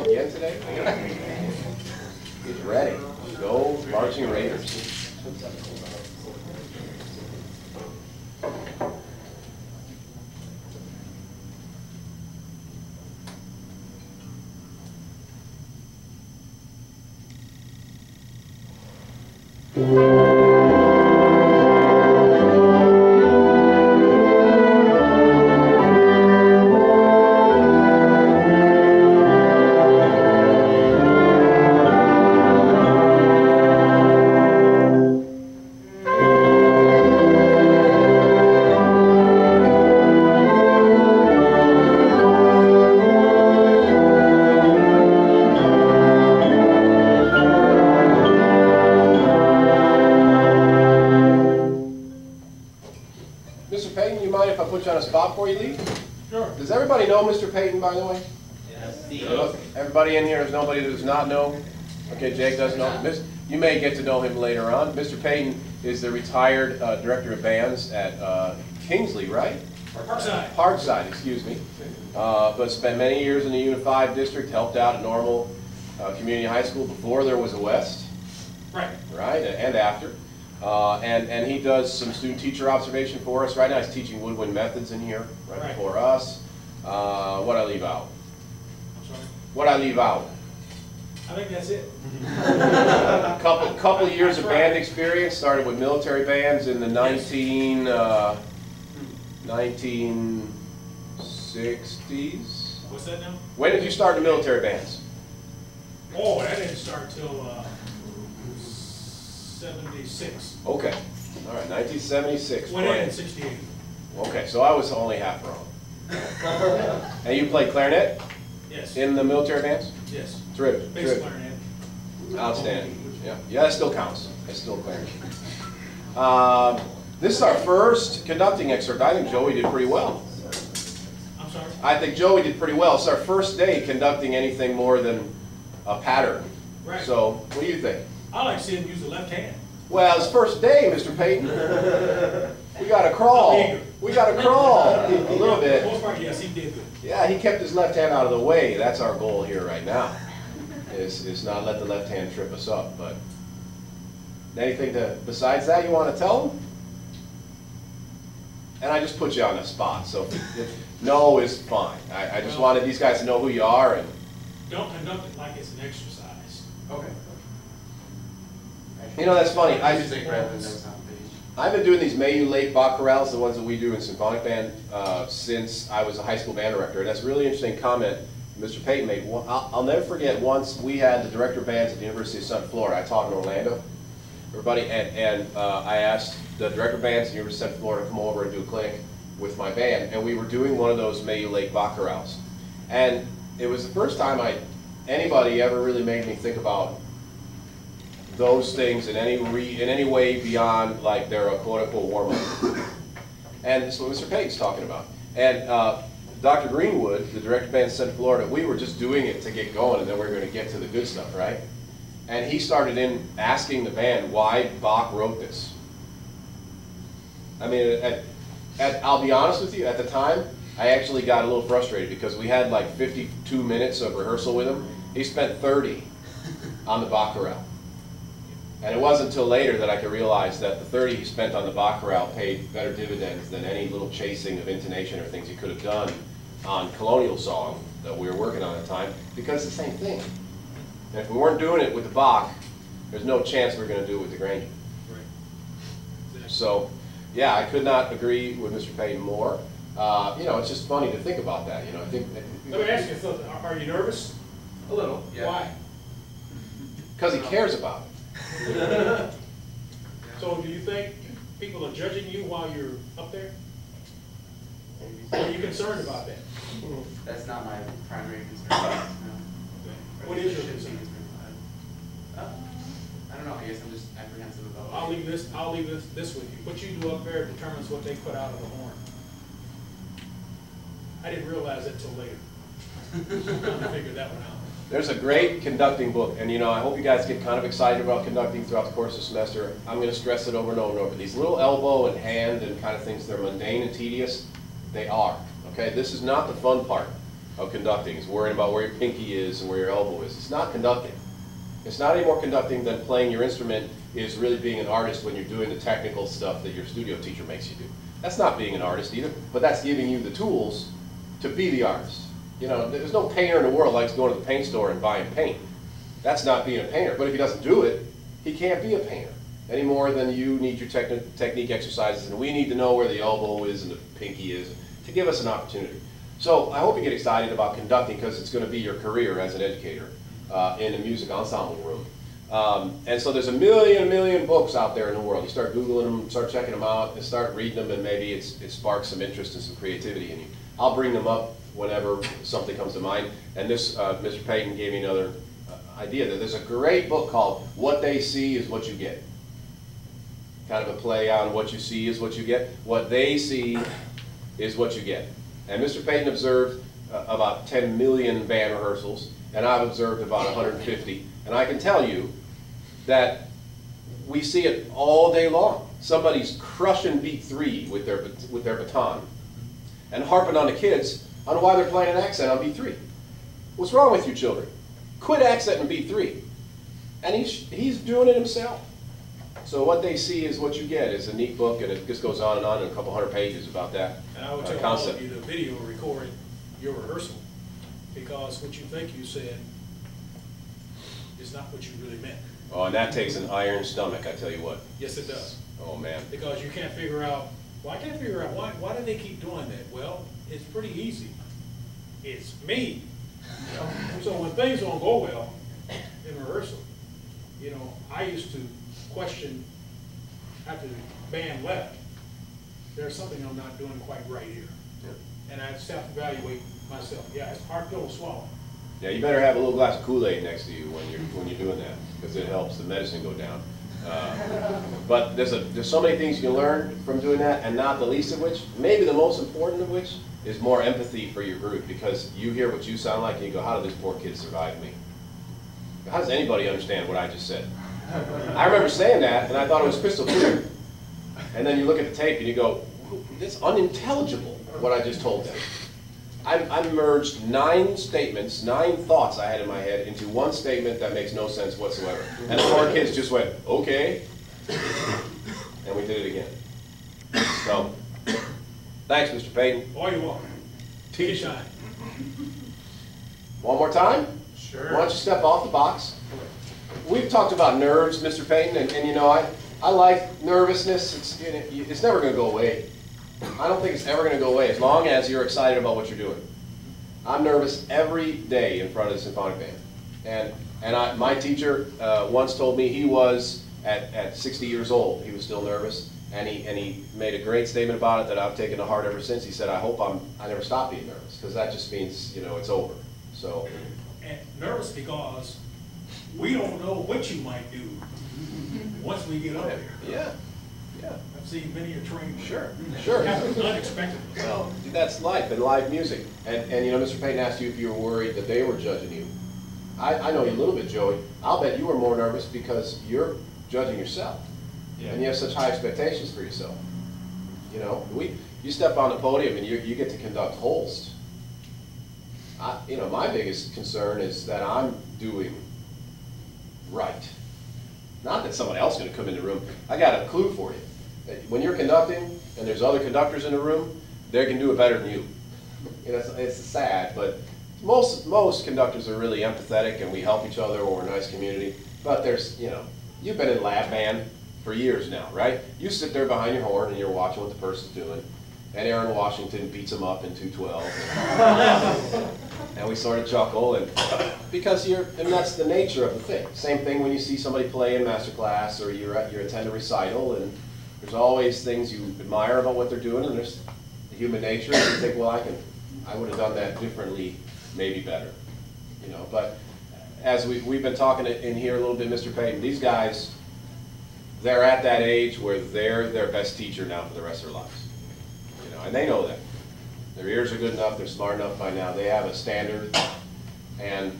again today? He's ready. Go Marching Raiders. Mr. Payton, you mind if I put you on a spot before you leave? Sure. Does everybody know Mr. Payton, by the way? Yes. Everybody in here, there's nobody that does not know? Okay, Jake doesn't know. You may get to know him later on. Mr. Payton is the retired director of bands at Kingsley, right? Parkside. Parkside, excuse me. But spent many years in the Unified District, helped out at Normal Community High School before there was a West. Right. Right, and after. And he does some student-teacher observation for us. Right now he's teaching woodwind methods in here, right before us. What'd I leave out? I'm sorry. What'd I leave out? I think that's it. Couple years of band experience. Started with military bands in the 1960s. What's that now? When did you start the military bands? Oh, that didn't start till 76. Okay, all right, 1976. Went in 68. Okay, so I was only half wrong. And you played clarinet Yes. in the military bands? Yes. Terrific. Bass Terrific. clarinet. Outstanding. Yeah, that still counts. It's still clarinet. This is our first conducting excerpt. I think Joey did pretty well. I'm sorry? I think Joey did pretty well. It's our first day conducting anything more than a pattern. Right. So, what do you think? I like seeing him use the left hand. Well, it's first day, Mr. Payton. We gotta crawl. We gotta crawl a little For bit. the most part, yes, he did good. Yeah, he kept his left hand out of the way. That's our goal here right now. Is not let the left hand trip us up. But anything besides that you want to tell him? And I just put you on the spot, so if no is fine. I just wanted these guys to know who you are. And Don't conduct it like it's an exercise. Okay. you know, that's funny. Music rather than notes on page. I've been doing these Mayu Lake Bacchorals, the ones that we do in symphonic band, since I was a high school band director. And that's a really interesting comment Mr. Payton made. I'll never forget once we had the director of bands at the University of Central Florida. I taught in Orlando, everybody, and I asked the director of bands at the University of Central Florida to come over and do a clinic with my band. And we were doing one of those Mayu Lake Bacchorals. And it was the first time anybody ever really made me think about those things in any way beyond like they're a quote-unquote warm-up. And that's what Mr. Payton's talking about. And Dr. Greenwood, the director of band in Central Florida, we were just doing it to get going, and then we were going to get to the good stuff, right? And he started in asking the band why Bach wrote this. I mean, I'll be honest with you, at the time, I actually got a little frustrated because we had like 52 minutes of rehearsal with him. He spent 30 on the Baccharal. And it wasn't until later that I could realize that the 30 he spent on the Baccharal paid better dividends than any little chasing of intonation or things he could have done on Colonial Song that we were working on at the time, because it's the same thing. And if we weren't doing it with the Bach, there's no chance we were going to do it with the Granger. Right. Exactly. So, yeah, I could not agree with Mr. Payton more. You know, it's just funny to think about that. You know, I think. Let me ask you something. Are you nervous? A little, yeah. Why? Because he cares about it. So do you think people are judging you while you're up there? Are you concerned about that? That's not my primary concern. No. What is your concern? I don't know. I guess I'm just apprehensive about. I'll leave this with you. What you do up there determines what they put out of the horn. I didn't realize that till later. I'm trying to figure that one out. There's a great conducting book, and you know, I hope you guys get kind of excited about conducting throughout the course of the semester. I'm going to stress it over and over and over. These little elbow and hand and kind of things, they're mundane and tedious. They are. Okay, this is not the fun part. of conducting is worrying about where your pinky is and where your elbow is. It's not conducting. It's not any more conducting than playing your instrument is really being an artist when you're doing the technical stuff that your studio teacher makes you do. That's not being an artist either, but that's giving you the tools to be the artist. You know, there's no painter in the world likes going to the paint store and buying paint. That's not being a painter. But if he doesn't do it, he can't be a painter any more than you need your technique exercises, and we need to know where the elbow is and the pinky is to give us an opportunity. So I hope you get excited about conducting because it's going to be your career as an educator in a music ensemble room. And so there's a million books out there in the world. You start Googling them, start checking them out, and start reading them, and maybe it sparks some interest and some creativity in you. I'll bring them up whenever something comes to mind. And this, Mr. Payton gave me another idea that there's a great book called What They See Is What You Get. Kind of a play on what you see is what you get. What they see is what you get. And Mr. Payton observed about 10 million band rehearsals, and I've observed about 150. And I can tell you that we see it all day long. Somebody's crushing beat 3 with their baton and harping on the kids on why they're playing an accent on beat 3. What's wrong with you children? Quit accenting beat 3. And he's doing it himself. So What They See Is What You Get is a neat book, and it just goes on in a couple hundred pages about that And I would tell all of you to video record your rehearsal, because what you think you said is not what you really meant. Oh, and that takes an iron stomach, I tell you what. Yes, it does. Oh, man. Because you can't figure out, well, I can't figure out why do they keep doing that? Well, it's pretty easy. It's me. So when things don't go well in rehearsal, you know, I used to question after the band left, there's something I'm not doing quite right here. Yeah. And I just have to evaluate myself. Yeah, it's hard pill to swallow. Yeah, you better have a little glass of Kool-Aid next to you when you're doing that, because it helps the medicine go down. But there's so many things you can learn from doing that, and not the least of which, maybe the most important of which, is more empathy for your group, because you hear what you sound like and you go, how did this poor kid survive me? How does anybody understand what I just said? I remember saying that, and I thought it was crystal clear. And then you look at the tape and you go, it's unintelligible what I just told them. I merged 9 statements, 9 thoughts I had in my head into one statement that makes no sense whatsoever. And the poor kids just went, okay. And we did it again. So, thanks, Mr. Payton. All you want. Take a shine. One more time? Sure. Why don't you step off the box? We've talked about nerves, Mr. Payton, and you know, I like nervousness. It's never going to go away. I don't think it's ever going to go away as long as you're excited about what you're doing. I'm nervous every day in front of the symphonic band. And my teacher once told me he was, at 60 years old, he was still nervous. And he made a great statement about it that I've taken to heart ever since. He said, I hope I never stop being nervous, because that just means, you know, it's over. So. And nervous because we don't know what you might do once we get up there. Yeah, yeah. I've seen many a train. Sure. Happen unexpectedly. Well, that's life and live music. And you know, Mr. Payton asked you if you were worried that they were judging you. I know you a little bit, Joey. I'll bet you were more nervous because you're judging yourself. Yeah. And you have such high expectations for yourself. You know, you step on the podium and you get to conduct Holst. You know, my biggest concern is that I'm doing right. Not that someone else is going to come in the room. I got a clue for you. When you're conducting and there's other conductors in the room, they can do it better than you. You know, it's sad, but most conductors are really empathetic and we help each other, or we're a nice community. But there's, you know, you've been in lab band for years now, right? You sit there behind your horn and you're watching what the person's doing. And Aaron Washington beats him up in 212. And we sort of chuckle, and because and that's the nature of the thing. Same thing when you see somebody play in master class, or you attend a recital, and there's always things you admire about what they're doing, and there's the human nature, and you think, well, I would have done that differently, maybe better, you know. But as we've been talking in here a little bit, Mr. Payton, these guys, they're at that age where they're their best teacher now for the rest of their lives, you know, and they know that. Their ears are good enough, they're smart enough by now, they have a standard, and,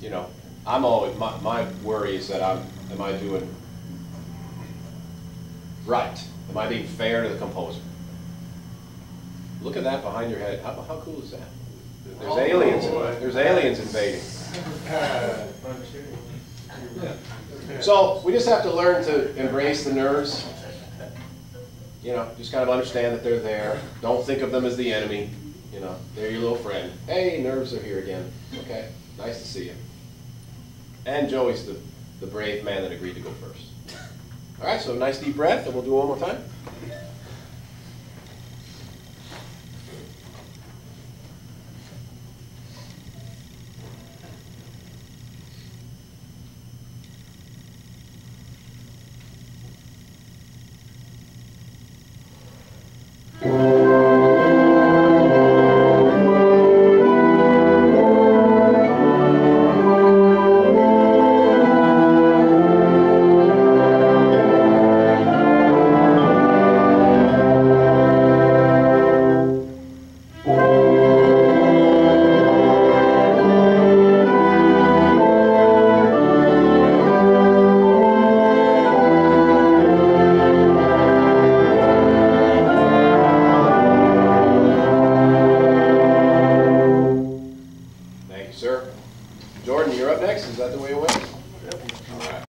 you know, I'm always, my worry is that am I doing right? Am I being fair to the composer? Look at that behind your head. How cool is that? There's aliens, there's aliens invading. So we just have to learn to embrace the nerves. You know, just kind of understand that they're there. Don't think of them as the enemy. You know, they're your little friend. Hey, nerves are here again. Okay, nice to see you. And Joey's the brave man that agreed to go first. All right, so nice deep breath, and we'll do it one more time. Thank you, sir. Jordan, you're up next. Is that the way it went?